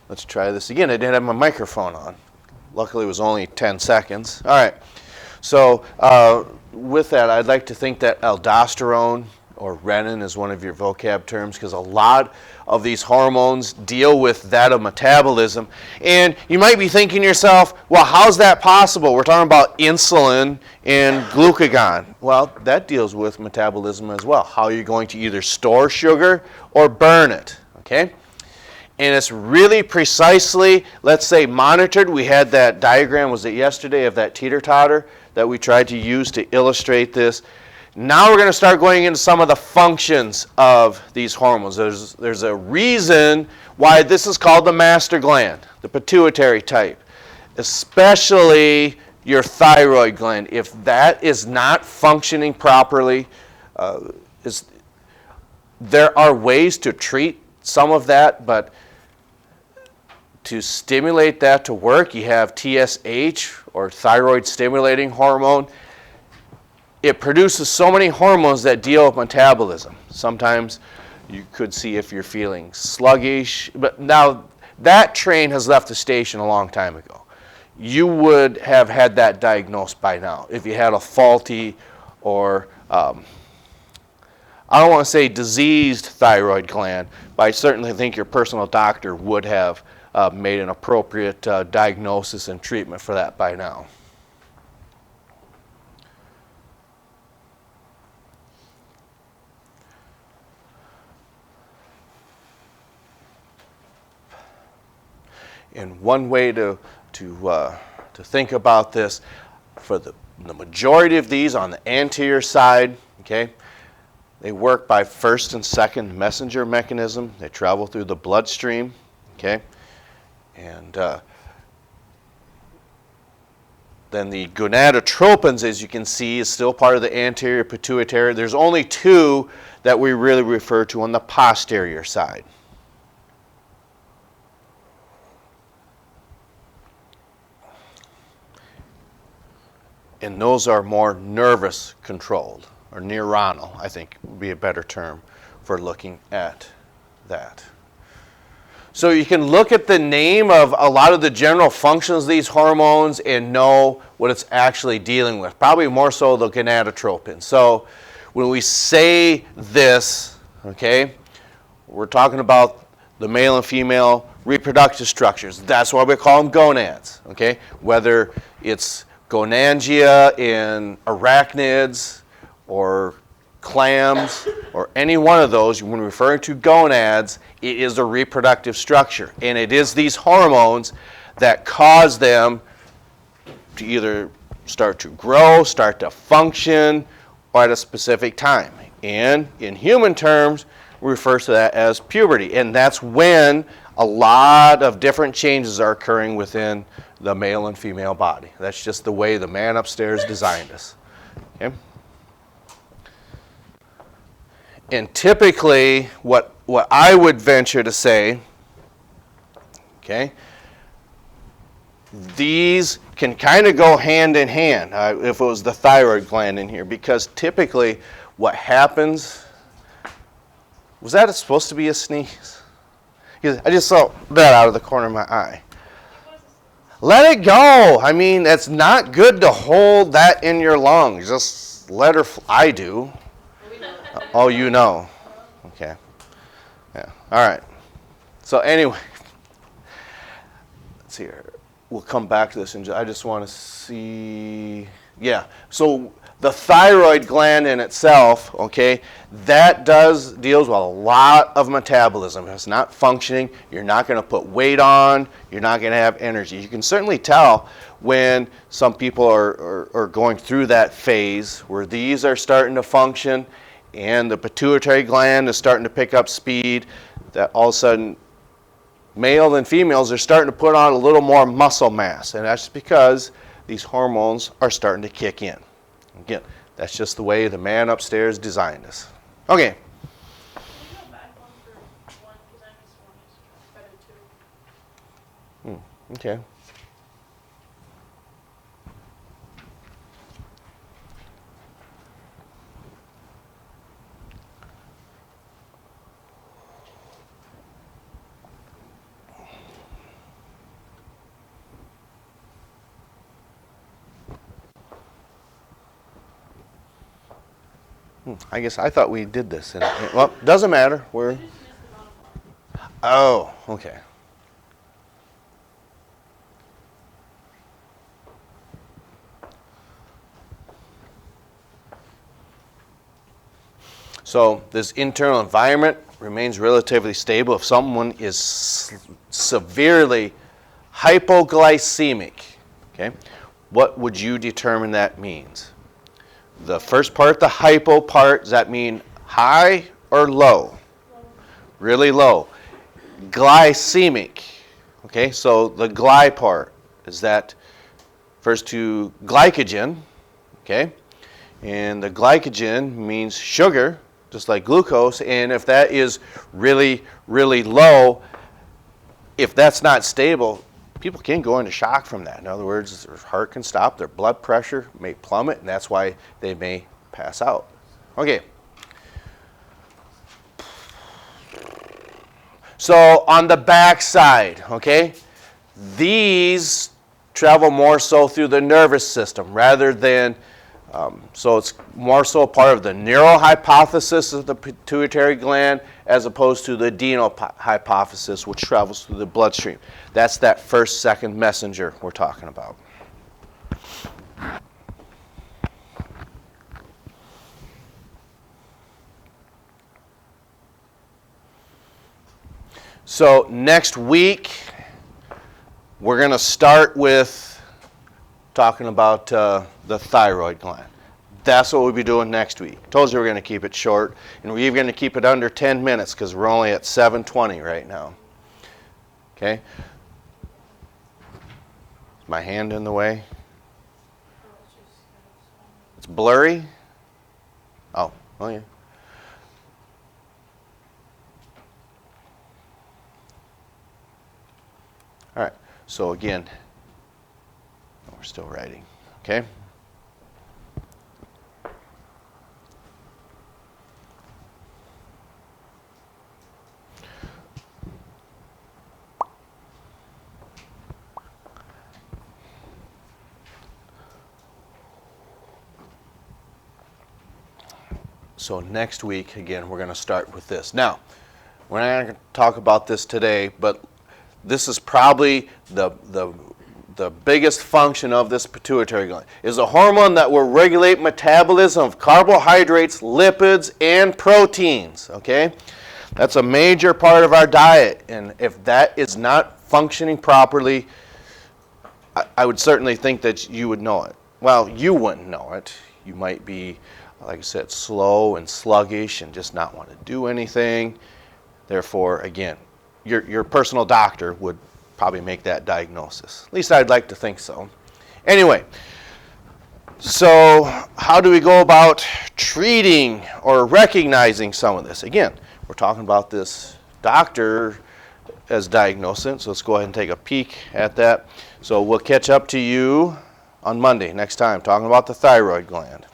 Let's try this again. I didn't have my microphone on. Luckily, it was only 10 seconds. All right. So with that, I'd like to think that aldosterone or renin is one of your vocab terms, because a lot of these hormones deal with that of metabolism. And you might be thinking to yourself, well, how's that possible? We're talking about insulin and glucagon. Well, that deals with metabolism as well. How you're going to either store sugar or burn it, okay? And it's really precisely, let's say, monitored. We had that diagram, was it yesterday, of that teeter-totter that we tried to use to illustrate this. Now we're going to start going into some of the functions of these hormones. There's a reason why this is called the master gland, the pituitary type, especially your thyroid gland. If that is not functioning properly, there are ways to treat some of that, but to stimulate that to work, you have TSH, or thyroid stimulating hormone. It produces so many hormones that deal with metabolism. Sometimes you could see if you're feeling sluggish, but now that train has left the station a long time ago. You would have had that diagnosed by now if you had a faulty or, I don't want to say diseased thyroid gland, but I certainly think your personal doctor would have made an appropriate diagnosis and treatment for that by now. And one way to think about this, for the majority of these on the anterior side, okay, they work by first and second messenger mechanism. They travel through the bloodstream, okay, and then the gonadotropins, as you can see, is still part of the anterior pituitary. There's only two that we really refer to on the posterior side. And those are more nervous controlled, or neuronal, I think would be a better term for looking at that. So you can look at the name of a lot of the general functions of these hormones and know what it's actually dealing with, probably more so the gonadotropin. So when we say this, okay, we're talking about the male and female reproductive structures. That's why we call them gonads, okay? Whether it's gonangia in arachnids or clams or any one of those, when referring to gonads, it is a reproductive structure. And it is these hormones that cause them to either start to grow, start to function, or at a specific time. And in human terms, we refer to that as puberty. And that's when a lot of different changes are occurring within the male and female body. That's just the way the man upstairs designed us. Okay? And typically, what I would venture to say, okay, these can kind of go hand in hand if it was the thyroid gland in here, because typically what happens, was that supposed to be a sneeze? I just saw that out of the corner of my eye. Let it go. I mean, it's not good to hold that in your lungs. Just let her I do. Oh, you know. Okay. Yeah. All right. So anyway, let's see here. We'll come back to this. I just want to see. Yeah. So the thyroid gland in itself, okay, that deals with a lot of metabolism. If it's not functioning, you're not going to put weight on, you're not going to have energy. You can certainly tell when some people are going through that phase where these are starting to function and the pituitary gland is starting to pick up speed, that all of a sudden male and females are starting to put on a little more muscle mass, and that's because these hormones are starting to kick in. Again, that's just the way the man upstairs designed us. Okay. Okay. I guess I thought we did this. Well, doesn't matter. Oh, okay. So this internal environment remains relatively stable if someone is severely hypoglycemic. Okay, what would you determine that means? The first part, the hypo part, does that mean high or low? Really low. Glycemic. Okay, so the gly part is that refers to glycogen. Okay, and the glycogen means sugar, just like glucose, and if that is really, really low, if that's not stable, people can go into shock from that. In other words, their heart can stop, their blood pressure may plummet, and that's why they may pass out. Okay. So on the back side, okay, these travel more so through the nervous system rather than so it's more so part of the neural hypothesis of the pituitary gland as opposed to the adrenal hypothesis, which travels through the bloodstream. That's that first, second messenger we're talking about. So next week, we're going to start with talking about the thyroid gland. That's what we'll be doing next week. Told you we're going to keep it short, and we're even going to keep it under 10 minutes because we're only at 7:20 right now. Okay? Is my hand in the way? It's blurry? Oh, yeah. All right, so again, we're still writing, okay? So next week, again, we're going to start with this. Now, we're not going to talk about this today, but this is probably the biggest function of this pituitary gland. Is a hormone that will regulate metabolism of carbohydrates, lipids, and proteins, okay? That's a major part of our diet, and if that is not functioning properly, I would certainly think that you would know it. Well, you wouldn't know it. You might be, like I said, slow and sluggish and just not want to do anything. Therefore, again, your personal doctor would probably make that diagnosis. At least I'd like to think so. Anyway, so how do we go about treating or recognizing some of this? Again, we're talking about this doctor as diagnosing, so let's go ahead and take a peek at that. So we'll catch up to you on Monday next time, talking about the thyroid gland.